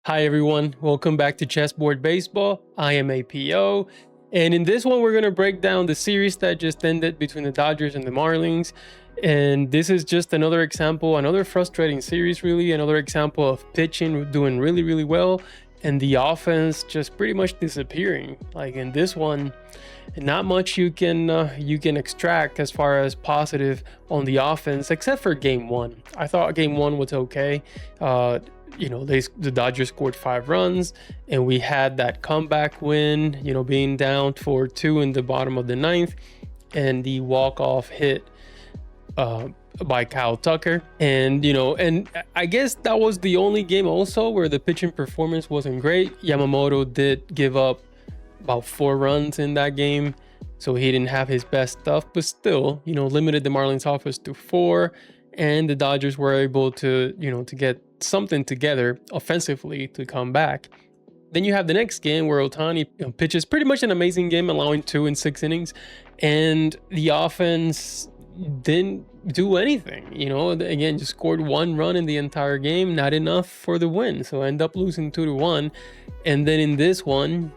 Hi everyone, welcome back to Chessboard Baseball. I am APO, and in this one we're going to break down the series that just ended between the Dodgers and the Marlins. And this is just another example, another frustrating series really, another example of pitching doing really well and the offense just pretty much disappearing. Like in this one, not much you can extract as far as positive on the offense, except for game one. I thought game one was okay. The Dodgers scored 5 runs, and we had that comeback win, being down 4-2 in the bottom of the ninth, and the walk-off hit by Kyle Tucker. And I guess that was the only game also where the pitching performance wasn't great. Yamamoto did give up about 4 runs in that game, so he didn't have his best stuff, but still, limited the Marlins offense to 4, and the Dodgers were able to, to get something together offensively to come back. Then you have the next game where Ohtani pitches pretty much an amazing game, allowing 2 in 6 innings, and the offense didn't do anything. Again, just scored 1 run in the entire game, not enough for the win, so end up losing 2-1. And then in this one,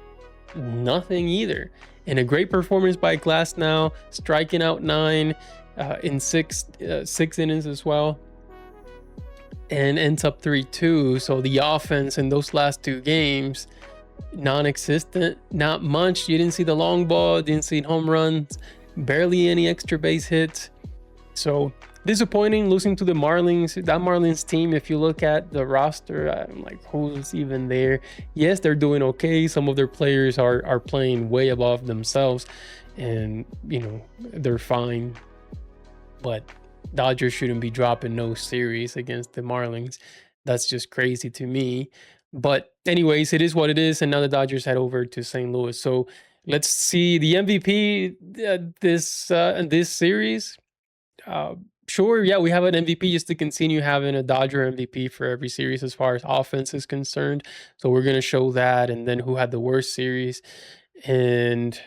nothing either. And a great performance by Glasnow, striking out 9 in 6 innings as well, and ends up 3-2. So the offense in those last 2 games, non-existent, not much. You didn't see the long ball, didn't see home runs, barely any extra base hits. So disappointing, losing to the Marlins. That Marlins team, if you look at the roster, I'm like, who's even there? Yes, they're doing okay. Some of their players are playing way above themselves, and they're fine, but Dodgers shouldn't be dropping no series against the Marlins. That's just crazy to me. But anyways, it is what it is, and now the Dodgers head over to St. Louis. So let's see the MVP this series. Sure, yeah, we have an MVP just to continue having a Dodger MVP for every series as far as offense is concerned. So we're going to show that, and then who had the worst series, and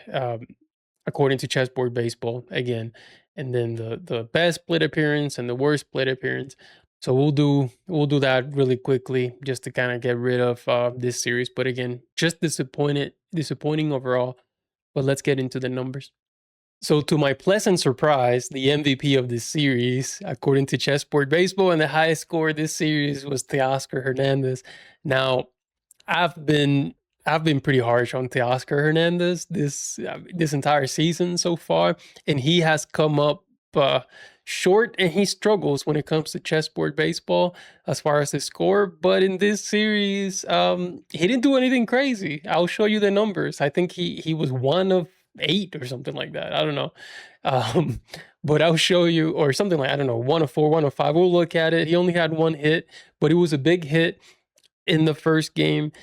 according to Chessboard Baseball again, and then the best split appearance and the worst split appearance. So we'll do that really quickly just to kind of get rid of this series. But again, just disappointing overall. But let's get into the numbers. So to my pleasant surprise, the MVP of this series, according to Chessboard Baseball, and the highest score this series was Teoscar Hernández. Now, I've been pretty harsh on Teoscar Hernández this entire season so far, and he has come up short, and he struggles when it comes to Chessboard Baseball as far as his score. But in this series, he didn't do anything crazy. I'll show you the numbers. I think he was 1 of 8 or something like that. I don't know. But I'll show you, or something like, I don't know, 1 of 4, 1 of 5. We'll look at it. He only had 1 hit, but it was a big hit in the first game.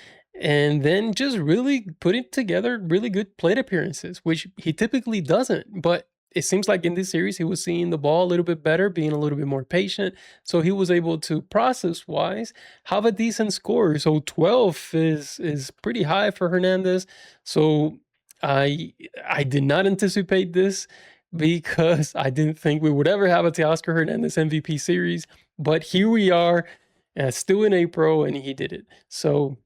And then just really putting together really good plate appearances, which he typically doesn't. But it seems like in this series, he was seeing the ball a little bit better, being a little bit more patient. So he was able to, process-wise, have a decent score. So 12 is pretty high for Hernández. So I did not anticipate this, because I didn't think we would ever have a Teoscar Hernández MVP series. But here we are, still in April, and he did it. So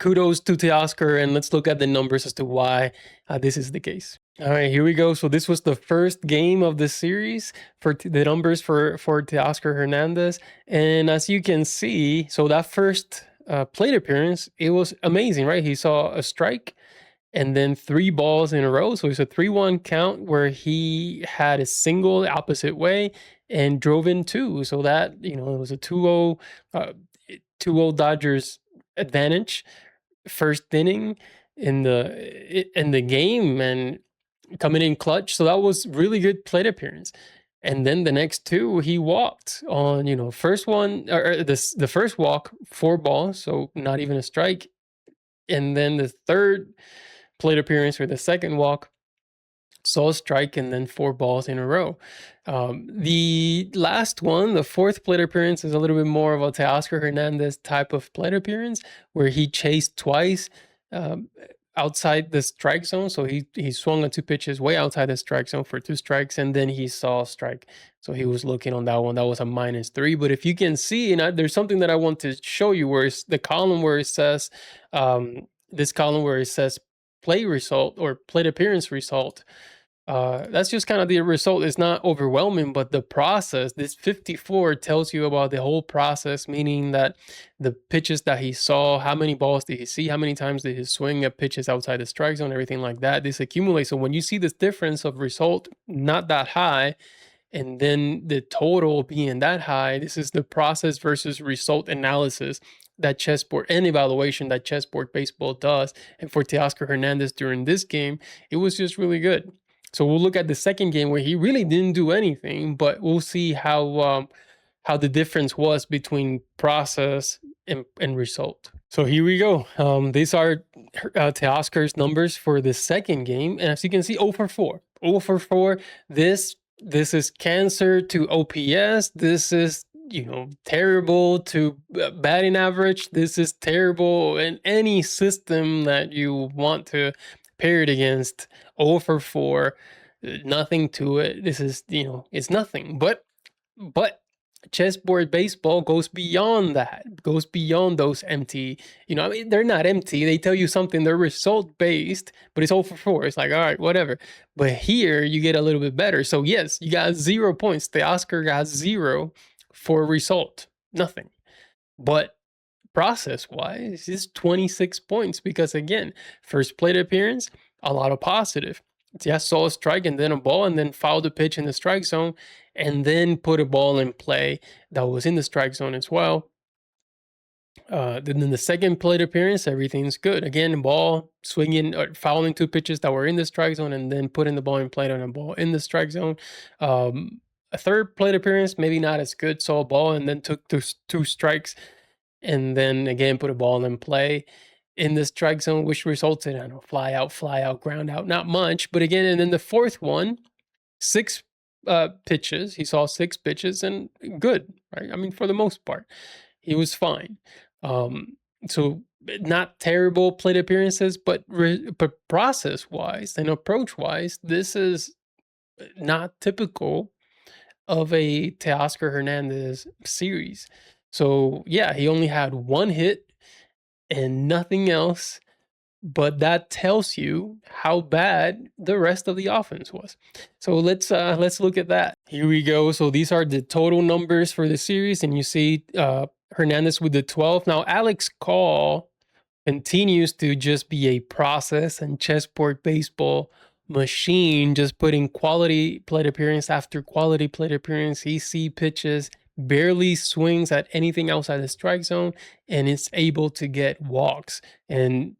kudos to Teoscar, and let's look at the numbers as to why this is the case. All right, here we go. So this was the first game of the series for the numbers for Teoscar Hernández. And as you can see, so that first plate appearance, it was amazing, right? He saw a strike and then 3 balls in a row. So it's a 3-1 count where he had a single opposite way and drove in 2. So that, it was a 2-0 Dodgers advantage first inning in the game, and coming in clutch. So that was really good plate appearance. And then the next 2, he walked on, first one, or the first walk, 4 balls, so not even a strike. And then the third plate appearance, or the second walk, saw a strike, and then 4 balls in a row. The last one, the fourth plate appearance, is a little bit more of a Teoscar Hernández type of plate appearance, where he chased twice outside the strike zone. So he swung on 2 pitches way outside the strike zone for 2 strikes, and then he saw a strike. So he was looking on that one. That was a -3. But if you can see, and there's something that I want to show you where it's the column where it says, this column where it says play result or plate appearance result. That's just kind of the result. It's not overwhelming, but the process, this 54 tells you about the whole process, meaning that the pitches that he saw, how many balls did he see, how many times did he swing at pitches outside the strike zone, everything like that. This accumulates. So when you see this difference of result not that high, and then the total being that high, this is the process versus result analysis that chessboard and evaluation that Chessboard Baseball does. And for Teoscar Hernández during this game, it was just really good. So we'll look at the second game where he really didn't do anything, but we'll see how the difference was between process and result. So here we go. These are Teoscar's numbers for the second game, and as you can see, 0 for 4. 0 for 4. This is cancer to OPS. This is, terrible to batting average. This is terrible in any system that you want to pair it against. 0 for 4, nothing to it. This is, it's nothing. But Chessboard Baseball goes beyond that, goes beyond those empty, they're not empty. They tell you something, they're result based, but it's 0 for 4. It's like, all right, whatever. But here you get a little bit better. So yes, you got 0 points. Teoscar got 0 for result, nothing. But process wise, it's 26 points because again, first plate appearance, a lot of positive. Just saw a strike and then a ball and then fouled the pitch in the strike zone and then put a ball in play that was in the strike zone as well. Then the second plate appearance, everything's good. Again, ball swinging or fouling 2 pitches that were in the strike zone and then putting the ball in play on a ball in the strike zone. A third plate appearance, maybe not as good, saw a ball and then took 2 strikes and then again put a ball in play in the strike zone, which resulted in a fly out, ground out, not much. But again, and then the fourth one, 6 pitches. He saw 6 pitches and good, right? I mean, for the most part, he was fine. So not terrible plate appearances, but process-wise and approach-wise, this is not typical of a Teoscar Hernández series. So yeah, he only had 1 hit and nothing else, but that tells you how bad the rest of the offense was. So let's look at that. Here we go. So these are the total numbers for the series, and you see Hernández with the 12. Now Alex Call continues to just be a process and Chessboard Baseball machine, just putting quality plate appearance after quality plate appearance. He sees pitches, barely swings at anything outside the strike zone, and it's able to get walks. And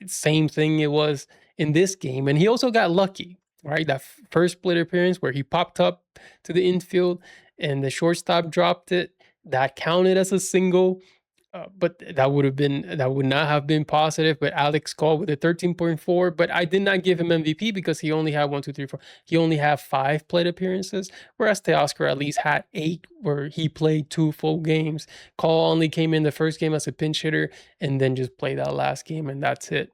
same thing it was in this game. And he also got lucky, right? That first plate appearance where he popped up to the infield and the shortstop dropped it, that counted as a single. But that would not have been positive. But Alex Call with a 13.4. But I did not give him MVP because he only had 1, 2, 3, 4. He only had 5 plate appearances, whereas Teoscar at least had 8, where he played 2 full games. Call only came in the first game as a pinch hitter and then just played that last game, and that's it.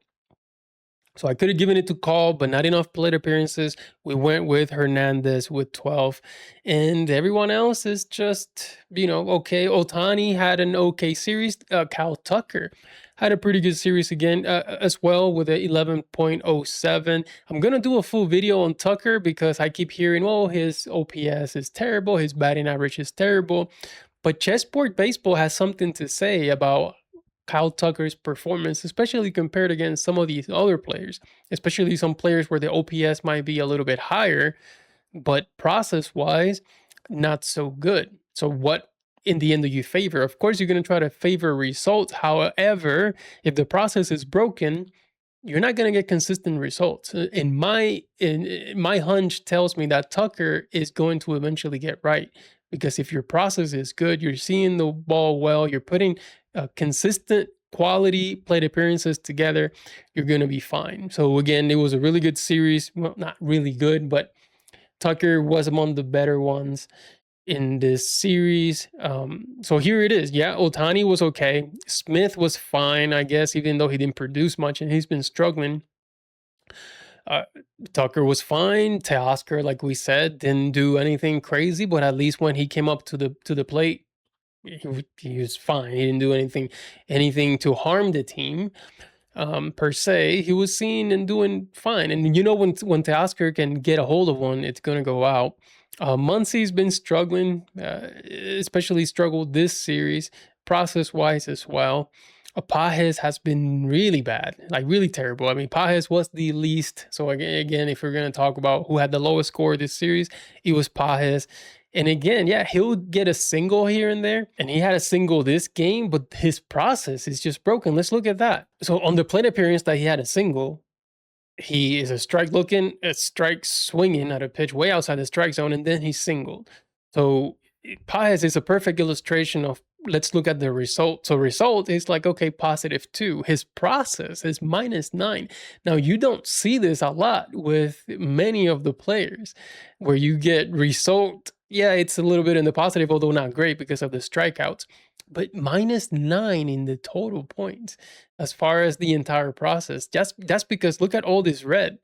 So I could have given it to Call, but not enough plate appearances. We went with Hernández with 12. And everyone else is just, okay. Ohtani had an okay series. Kyle Tucker had a pretty good series again as well with a 11.07. I'm going to do a full video on Tucker because I keep hearing, his OPS is terrible. His batting average is terrible. But Chessboard Baseball has something to say about Kyle Tucker's performance, especially compared against some of these other players, especially some players where the OPS might be a little bit higher, but process-wise, not so good. So what in the end do you favor? Of course, you're going to try to favor results. However, if the process is broken, you're not going to get consistent results. In my hunch tells me that Tucker is going to eventually get right, because if your process is good, you're seeing the ball well, you're putting consistent quality plate appearances together, you're going to be fine. So again, it was a really good series. Well, not really good, but Tucker was among the better ones. in this series. So here it is. Yeah, Otani was okay. Smith was fine, I guess, even though he didn't produce much and he's been struggling. Uh, Tucker was fine. Teoscar, like we said, didn't do anything crazy, but at least when he came up to the plate, he was fine. He didn't do anything to harm the team. Per se, he was seen and doing fine. And you know, when Teoscar can get a hold of one, it's gonna go out. Muncie's been struggling, especially struggled this series, process wise as well. Pages has been really bad, like really terrible. I mean, Pages was the least. So again, if we're gonna talk about who had the lowest score this series, it was Pages. And again, yeah, he'll get a single here and there. And he had a single this game, but his process is just broken. Let's look at that. So on the plate appearance that he had a single, he is a strike swinging at a pitch way outside the strike zone, and then he singled. So Paez is a perfect illustration of, let's look at the result. So result is like, okay, +2. His process is -9. Now you don't see this a lot with many of the players where you get result. Yeah, it's a little bit in the positive, although not great because of the strikeouts, but -9 in the total points as far as the entire process. That's because look at all this red.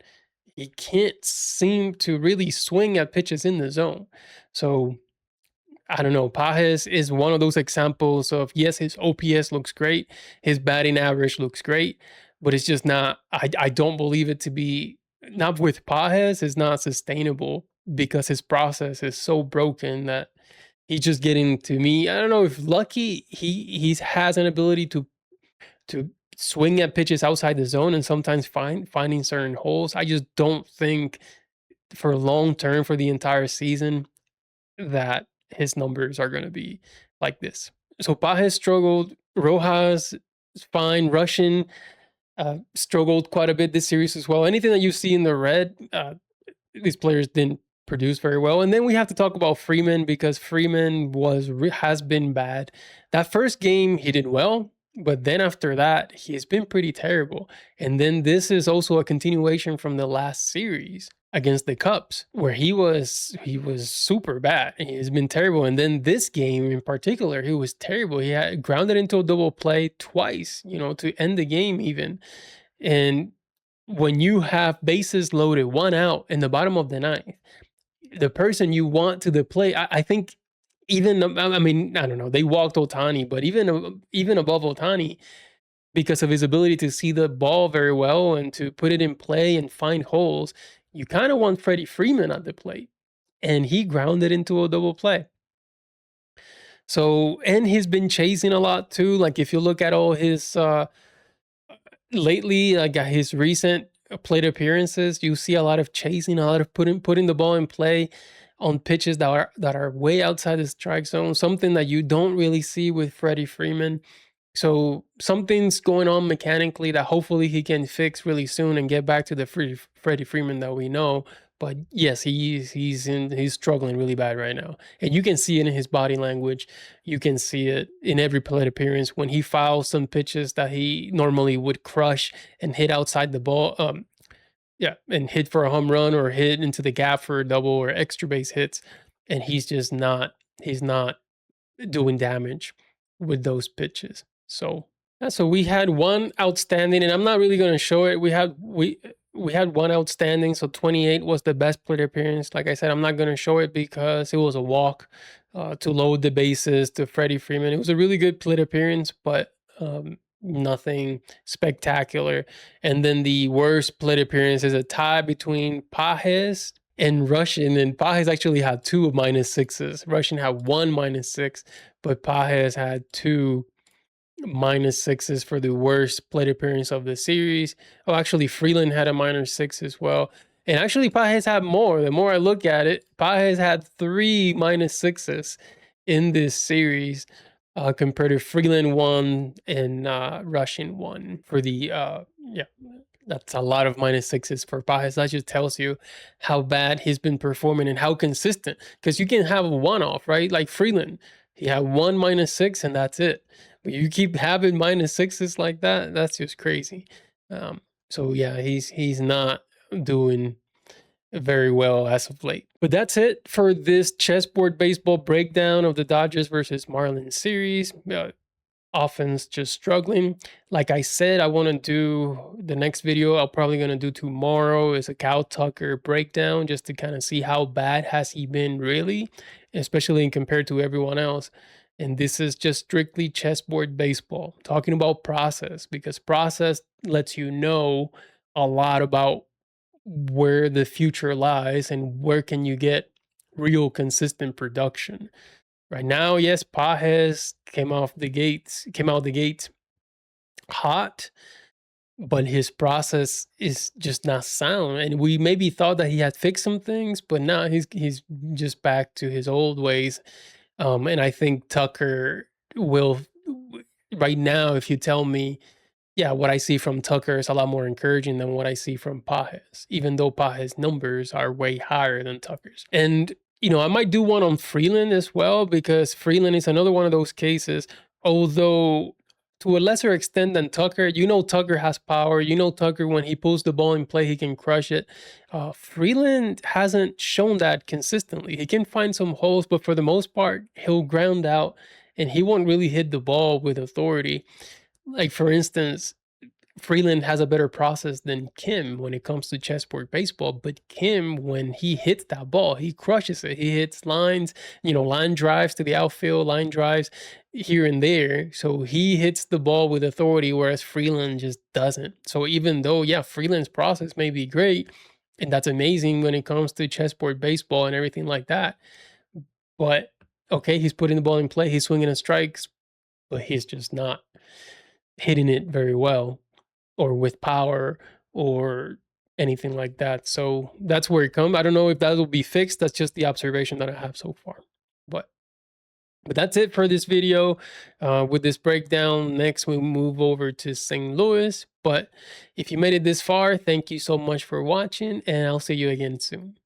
He can't seem to really swing at pitches in the zone. So I don't know. Pages is one of those examples of, yes, his OPS looks great, his batting average looks great, but it's just not. I don't believe it to be, not with Pages, is not sustainable because his process is so broken that he's just getting, to me, I don't know if lucky, he has an ability to swing at pitches outside the zone and sometimes finding certain holes. I just don't think for long term, for the entire season, that his numbers are going to be like this. So Pages struggled. Rojas is fine. Russian struggled quite a bit this series as well. Anything that you see in the red, these players didn't produce very well. And then we have to talk about Freeman, because Freeman has been bad. That first game he did well, but then after that he's been pretty terrible. And then this is also a continuation from the last series against the Cubs, where he was super bad. He's been terrible. And then this game in particular, he was terrible. He had grounded into a double play twice, to end the game even. And when you have bases loaded, 1 out in the bottom of the ninth, the person you want to the plate, I think, even, I mean, I don't know, they walked Otani, but even above Otani, because of his ability to see the ball very well and to put it in play and find holes, you kind of want Freddie Freeman at the plate. And he grounded into a double play. So, and he's been chasing a lot too. Like if you look at all his lately, like his recent plate appearances, you see a lot of chasing, a lot of putting the ball in play on pitches that are way outside the strike zone, something that you don't really see with Freddie Freeman. So something's going on mechanically that hopefully he can fix really soon and get back to the Freddie Freeman that we know. But yes, he's struggling really bad right now, and you can see it in his body language. You can see it in every plate appearance when he fouls some pitches that he normally would crush and hit outside the ball. And hit for a home run or hit into the gap for a double or extra base hits, and he's not doing damage with those pitches. So we had one outstanding, and I'm not really going to show it. We had one outstanding, so 28 was the best plate appearance. Like I said, I'm not going to show it because it was a walk to load the bases to Freddie Freeman. It was a really good plate appearance, but nothing spectacular. And then the worst plate appearance is a tie between Pages and Russian, and Pages actually had 2 -6s. Russian had 1 -6, but Pages had 2 -6s for the worst plate appearance of the series. Oh, actually, Freeland had a -6 as well. And actually, Pages had more. The more I look at it, Pages had 3 -6s in this series, compared to Freeland 1 and Russian 1 for the that's a lot of -6s for Pages. That just tells you how bad he's been performing and how consistent. Because you can have a one-off, right? Like Freeland, he had 1 -6 and that's it. But you keep having -6s like that, that's just crazy. So yeah, he's not doing very well as of late. But that's it for this chessboard baseball breakdown of the Dodgers versus Marlins series. Offense just struggling. Like I said, I want to do the next video I'm probably going to do tomorrow is a Kyle Tucker breakdown, just to kind of see how bad has he been really, especially compared to everyone else. And this is just strictly chessboard baseball, talking about process, because process lets you know a lot about where the future lies and where can you get real consistent production. Right now, yes, Pages came out the gates hot, but his process is just not sound. And we maybe thought that he had fixed some things, but now he's just back to his old ways. And I think Tucker will right now, if you tell me, yeah, what I see from Tucker is a lot more encouraging than what I see from Pages, even though Pages' numbers are way higher than Tucker's. And, I might do one on Freeland as well, because Freeland is another one of those cases, although to a lesser extent than Tucker. Tucker has power. Tucker, when he pulls the ball in play, he can crush it. Freeland hasn't shown that consistently. He can find some holes, but for the most part, he'll ground out and he won't really hit the ball with authority. Like, for instance, Freeland has a better process than Kim when it comes to chessboard baseball, but Kim, when he hits that ball, he crushes it. He hits lines, line drives to the outfield, line drives here and there. So he hits the ball with authority, whereas Freeland just doesn't. So even though, yeah, Freeland's process may be great, and that's amazing when it comes to chessboard baseball and everything like that, but okay, he's putting the ball in play, he's swinging at strikes, but he's just not hitting it very well or with power or anything like that. So that's where it comes. I don't know if that will be fixed. That's just the observation that I have so far. But that's it for this video with this breakdown. Next, we move over to St. Louis. But if you made it this far, thank you so much for watching, and I'll see you again soon.